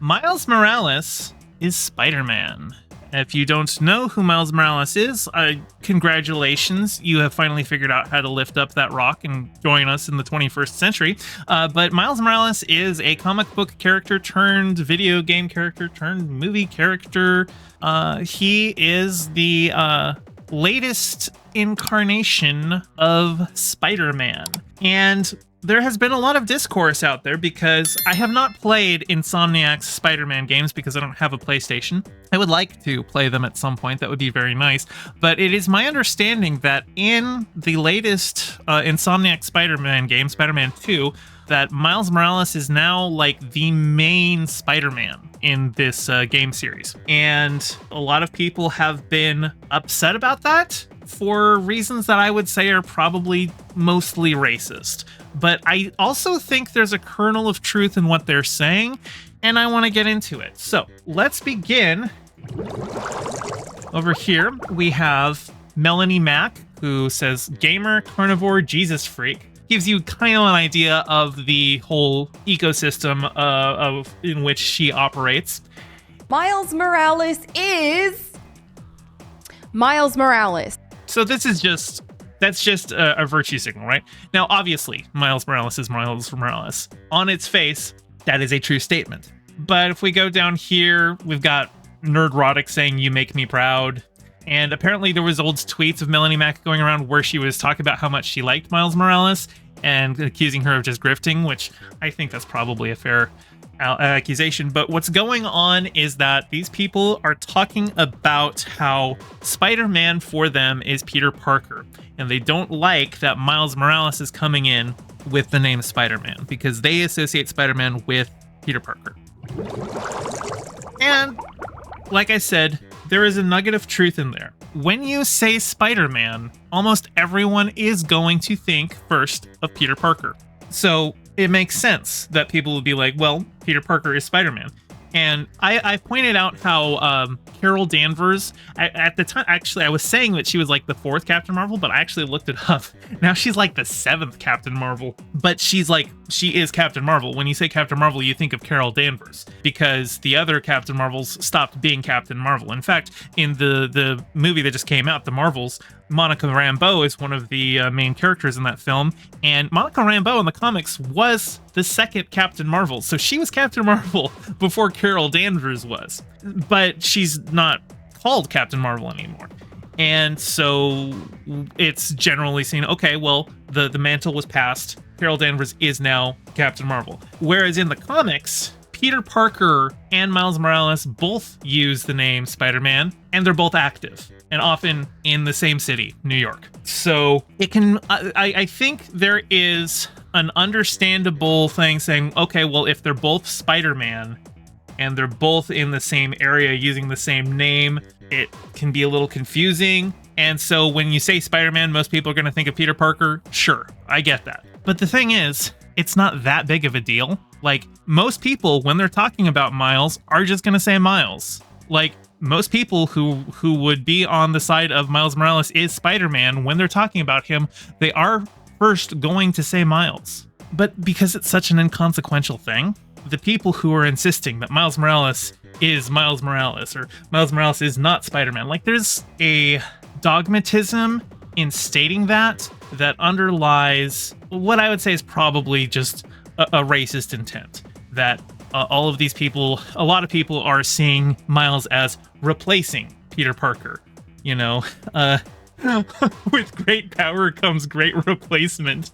Miles Morales is Spider-Man. If you don't know who Miles Morales is, congratulations. You have finally figured out how to lift up that rock and join us in the 21st century. But Miles Morales is a comic book character turned video game character turned movie character. He is the latest incarnation of Spider-Man. And there has been a lot of discourse out there because I have not played Insomniac's Spider-Man games because I don't have a PlayStation. I would like to play them at some point. That would be very nice. But it is my understanding that in the latest Insomniac Spider-Man game, Spider-Man 2, that Miles Morales is now like the main Spider-Man in this game series. And a lot of people have been upset about that for reasons that I would say are probably mostly racist. But I also think there's a kernel of truth in what they're saying, and I want to get into it. So let's begin. Over here, we have Melanie Mack, who says, gamer, carnivore, Jesus freak. Gives you kind of an idea of the whole ecosystem in which she operates. Miles Morales is Miles Morales. So this is that's just a virtue signal, right? Now, obviously, Miles Morales is Miles Morales. On its face, that is a true statement. But if we go down here, we've got Nerdrotic saying, you make me proud. And apparently there was old tweets of Melanie Mack going around where she was talking about how much she liked Miles Morales and accusing her of just grifting, which I think that's probably a fair accusation. But what's going on is that these people are talking about how Spider-Man for them is Peter Parker, and they don't like that Miles Morales is coming in with the name Spider-Man because they associate Spider-Man with Peter Parker. And like I said, there is a nugget of truth in there. When you say Spider-Man, almost everyone is going to think first of Peter Parker. So it makes sense that people would be like, well, Peter Parker is Spider-Man. And I pointed out how Carol Danvers, at the time, actually, I was saying that she was like the 4th Captain Marvel, but I actually looked it up. Now she's like the 7th Captain Marvel, but she is Captain Marvel. When you say Captain Marvel, you think of Carol Danvers because the other Captain Marvels stopped being Captain Marvel. In fact, in the movie that just came out, The Marvels, Monica Rambeau is one of the main characters in that film, and Monica Rambeau in the comics was the 2nd Captain Marvel, so she was Captain Marvel before Carol Danvers was, but she's not called Captain Marvel anymore. And so it's generally seen, okay, well, the mantle was passed, Carol Danvers is now Captain Marvel. Whereas in the comics, Peter Parker and Miles Morales both use the name Spider-Man, and they're both active, and often in the same city, New York. So it can, I think there is an understandable thing saying, okay, well, if they're both Spider-Man and they're both in the same area using the same name, it can be a little confusing. And so when you say Spider-Man, most people are going to think of Peter Parker. Sure, I get that. But the thing is, it's not that big of a deal. Like, most people, when they're talking about Miles, are just going to say Miles. Like, most people who would be on the side of Miles Morales is Spider-Man, when they're talking about him, they are first going to say Miles. But because it's such an inconsequential thing, the people who are insisting that Miles Morales is Miles Morales or Miles Morales is not Spider-Man, like, there's a dogmatism in stating that underlies what I would say is probably just a racist intent. That all of these people, a lot of people are seeing Miles as replacing Peter Parker. You know, with great power comes great replacement.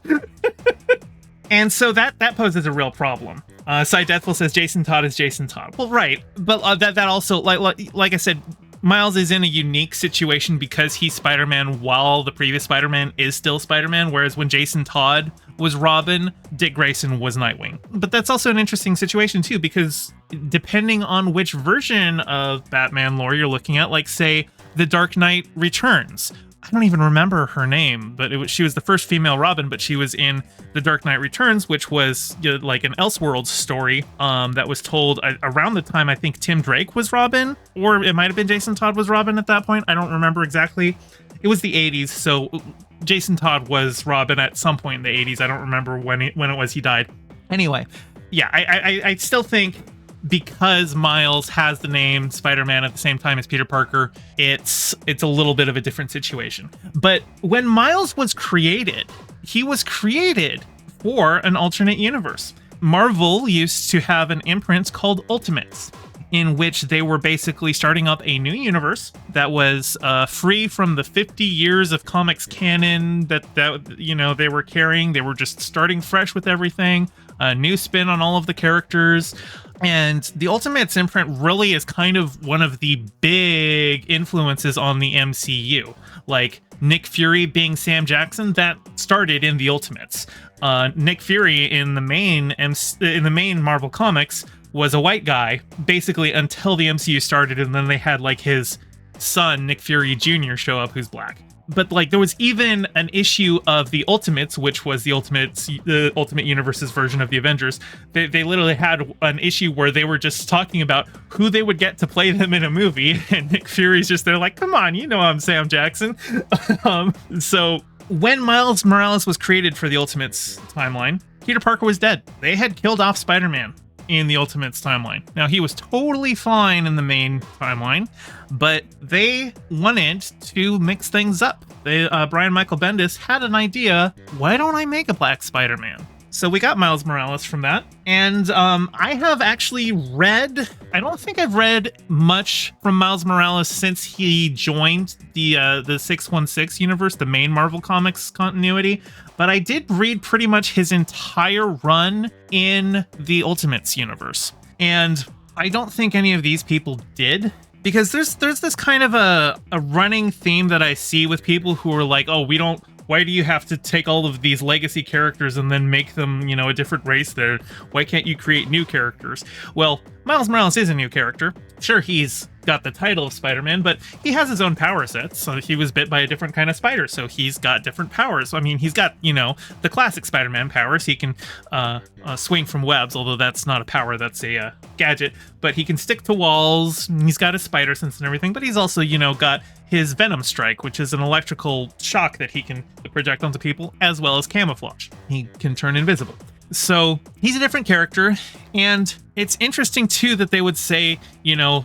And so that poses a real problem. Cy Deathful says Jason Todd is Jason Todd. Well, right, but that also, like I said, Miles is in a unique situation because he's Spider-Man while the previous Spider-Man is still Spider-Man, whereas when Jason Todd was Robin, Dick Grayson was Nightwing. But that's also an interesting situation too, because depending on which version of Batman lore you're looking at, like say The Dark Knight Returns, I don't even remember her name, but she was the first female Robin, but she was in The Dark Knight Returns, which was like an Elseworlds story that was told around the time I think Tim Drake was Robin, or it might have been Jason Todd was Robin at that point. I don't remember exactly. It was the 80s, so Jason Todd was Robin at some point in the 80s. I don't remember when it was he died. Anyway, yeah, I still think because Miles has the name Spider-Man at the same time as Peter Parker, it's a little bit of a different situation. But when Miles was created, he was created for an alternate universe. Marvel used to have an imprint called Ultimates, in which they were basically starting up a new universe that was free from the 50 years of comics canon that they were carrying. They were just starting fresh with everything, a new spin on all of the characters. And the Ultimates imprint really is kind of one of the big influences on the MCU. Like Nick Fury being Sam Jackson, that started in the Ultimates. Nick Fury in the main Marvel comics was a white guy, basically until the MCU started, and then they had like his son, Nick Fury Jr., show up, who's black. But like there was even an issue of the Ultimates, which was the Ultimate Universe's version of the Avengers. They literally had an issue where they were just talking about who they would get to play them in a movie, and Nick Fury's just there like, come on, you know I'm Sam Jackson. So when Miles Morales was created for the Ultimates timeline, Peter Parker was dead. They had killed off Spider-Man in the Ultimates timeline. Now, he was totally fine in the main timeline, but they wanted to mix things up. Brian Michael Bendis had an idea, why don't I make a black Spider-Man? So we got Miles Morales from that. And I have actually read, I don't think I've read much from Miles Morales since he joined the 616 universe, the main Marvel Comics continuity. But I did read pretty much his entire run in the Ultimates universe. And I don't think any of these people did. Because there's this kind of a running theme that I see with people who are like, oh, why do you have to take all of these legacy characters and then make them, a different race there? Why can't you create new characters? Well, Miles Morales is a new character. Sure, he's got the title of Spider-Man, but he has his own power sets. So he was bit by a different kind of spider, so he's got different powers. I mean, he's got, the classic Spider-Man powers. He can swing from webs, although that's not a power, that's a gadget. But he can stick to walls. He's got his spider sense and everything, but he's also, got his Venom Strike, which is an electrical shock that he can project onto people, as well as camouflage. He can turn invisible. So he's a different character, and it's interesting too that they would say,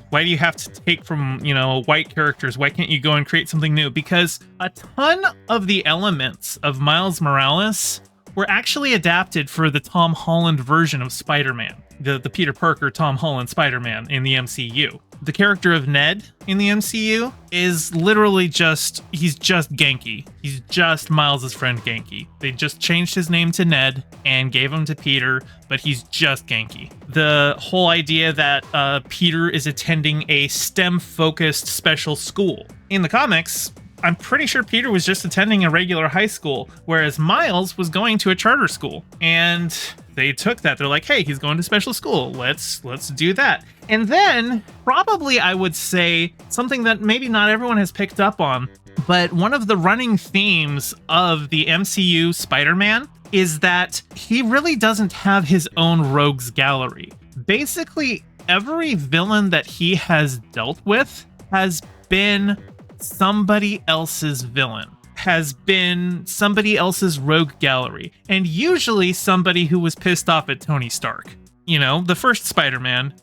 why do you have to take from, white characters? Why can't you go and create something new? Because a ton of the elements of Miles Morales were actually adapted for the Tom Holland version of Spider-Man, the Peter Parker, Tom Holland Spider-Man in the MCU. The character of Ned in the MCU is literally he's just Genki. He's just Miles' friend Genki. They just changed his name to Ned and gave him to Peter, but he's just Genki. The whole idea that Peter is attending a STEM-focused special school. In the comics, I'm pretty sure Peter was just attending a regular high school, whereas Miles was going to a charter school. And they took that. They're like, hey, he's going to special school. Let's do that. And then probably I would say something that maybe not everyone has picked up on, but one of the running themes of the MCU Spider-Man is that he really doesn't have his own rogues gallery. Basically, every villain that he has dealt with has been somebody else's villain, has been somebody else's rogue gallery, and usually somebody who was pissed off at Tony Stark. The first Spider-Man,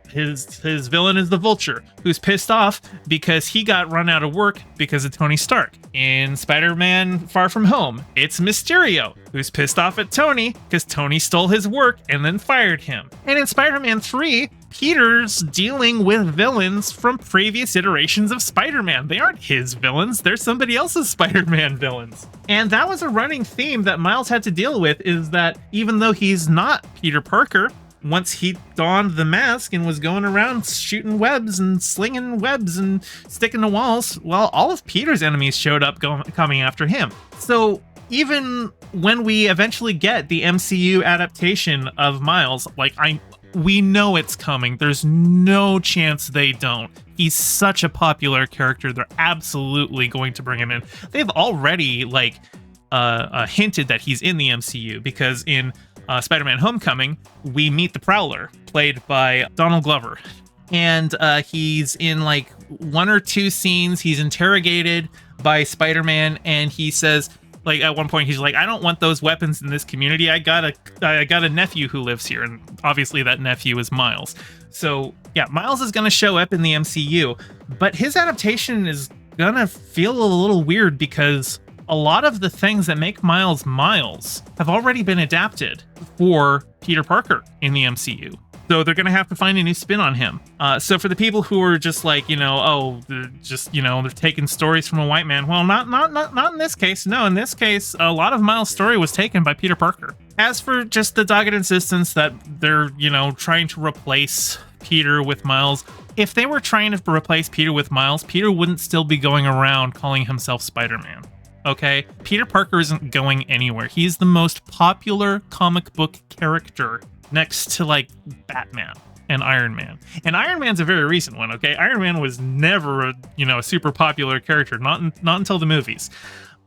his villain is the Vulture, who's pissed off because he got run out of work because of Tony Stark. In Spider-Man Far From Home, it's Mysterio, who's pissed off at Tony because Tony stole his work and then fired him. And in Spider-Man 3, Peter's dealing with villains from previous iterations of Spider-Man. They aren't his villains, they're somebody else's Spider-Man villains. And that was a running theme that Miles had to deal with, is that even though he's not Peter Parker, once he donned the mask and was going around shooting webs and slinging webs and sticking to walls, well, all of Peter's enemies showed up coming after him. So even when we eventually get the MCU adaptation of Miles, we know it's coming. There's no chance they don't. He's such a popular character. They're absolutely going to bring him in. They've already hinted that he's in the MCU, because in Spider-Man Homecoming, we meet the Prowler, played by Donald Glover. And he's in one or two scenes. He's interrogated by Spider-Man, and he says, Like at one point he's like, I don't want those weapons in this community. I got a nephew who lives here, and obviously that nephew is Miles. So yeah, Miles is gonna show up in the MCU, but his adaptation is gonna feel a little weird because a lot of the things that make Miles Miles have already been adapted for Peter Parker in the MCU. So they're going to have to find a new spin on him. So for the people who are just like, they're taking stories from a white man. Well, not in this case. No, in this case, a lot of Miles' story was taken by Peter Parker. As for just the dogged insistence that they're, trying to replace Peter with Miles, if they were trying to replace Peter with Miles, Peter wouldn't still be going around calling himself Spider-Man. Okay? Peter Parker isn't going anywhere. He's the most popular comic book character next to like Batman and Iron Man. And Iron Man's a very recent one, okay? Iron Man was never a super popular character, not until the movies.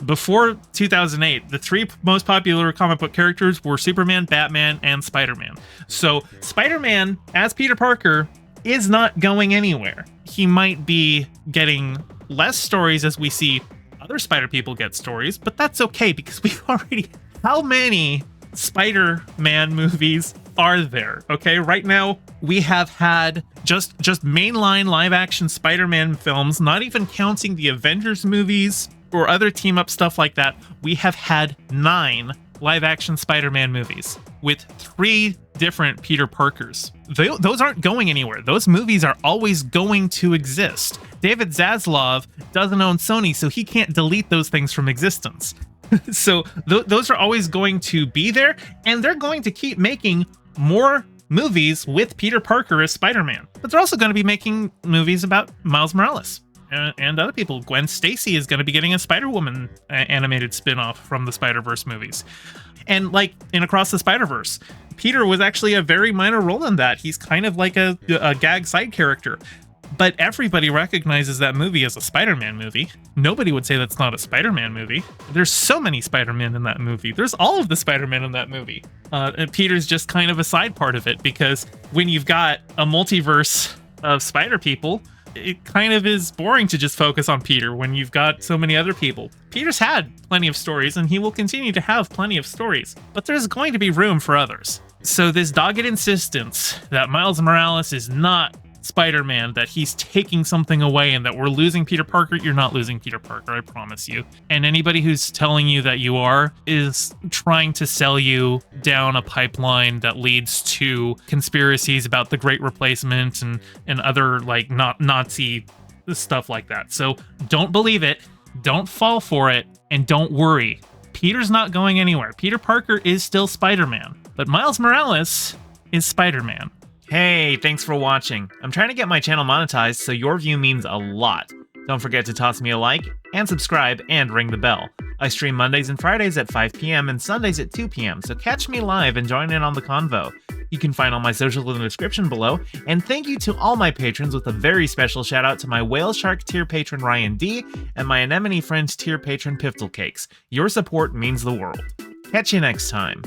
Before 2008, the three most popular comic book characters were Superman, Batman, and Spider-Man. So Spider-Man, as Peter Parker, is not going anywhere. He might be getting less stories as we see other Spider people get stories, but that's okay because we've already... How many Spider-Man movies are there? Okay, right now we have had just mainline live-action Spider-Man films, not even counting the Avengers movies or other team-up stuff like that. We have had 9 live-action Spider-Man movies with 3 different Peter Parkers. Those aren't going anywhere. Those movies are always going to exist. David Zaslav doesn't own Sony, so he can't delete those things from existence. So those are always going to be there, and they're going to keep making more movies with Peter Parker as Spider-Man. But they're also going to be making movies about Miles Morales and other people. Gwen Stacy is going to be getting a Spider-Woman animated spin-off from the Spider-Verse movies. And like in Across the Spider-Verse, Peter was actually a very minor role in that. He's kind of like a gag side character. But everybody recognizes that movie as a Spider-Man movie. Nobody would say that's not a Spider-Man movie. There's so many Spider-Man in that movie. There's all of the Spider-Man in that movie. And Peter's just kind of a side part of it, because when you've got a multiverse of Spider people, it kind of is boring to just focus on Peter when you've got so many other people. Peter's had plenty of stories, and he will continue to have plenty of stories, but there's going to be room for others. So this dogged insistence that Miles Morales is not Spider-Man, that he's taking something away and that we're losing Peter Parker, you're not losing Peter Parker, I promise you. And anybody who's telling you that you are is trying to sell you down a pipeline that leads to conspiracies about the Great Replacement and other like Nazi stuff like that. So don't believe it, don't fall for it, and don't worry. Peter's not going anywhere. Peter Parker is still Spider-Man, but Miles Morales is Spider-Man. Hey, thanks for watching. I'm trying to get my channel monetized, so your view means a lot. Don't forget to toss me a like, and subscribe, and ring the bell. I stream Mondays and Fridays at 5 p.m. and Sundays at 2 p.m., so catch me live and join in on the convo. You can find all my socials in the description below, and thank you to all my patrons, with a very special shout out to my Whale Shark tier patron Ryan D, and my Anemone Friends tier patron Piftle Cakes. Your support means the world. Catch you next time.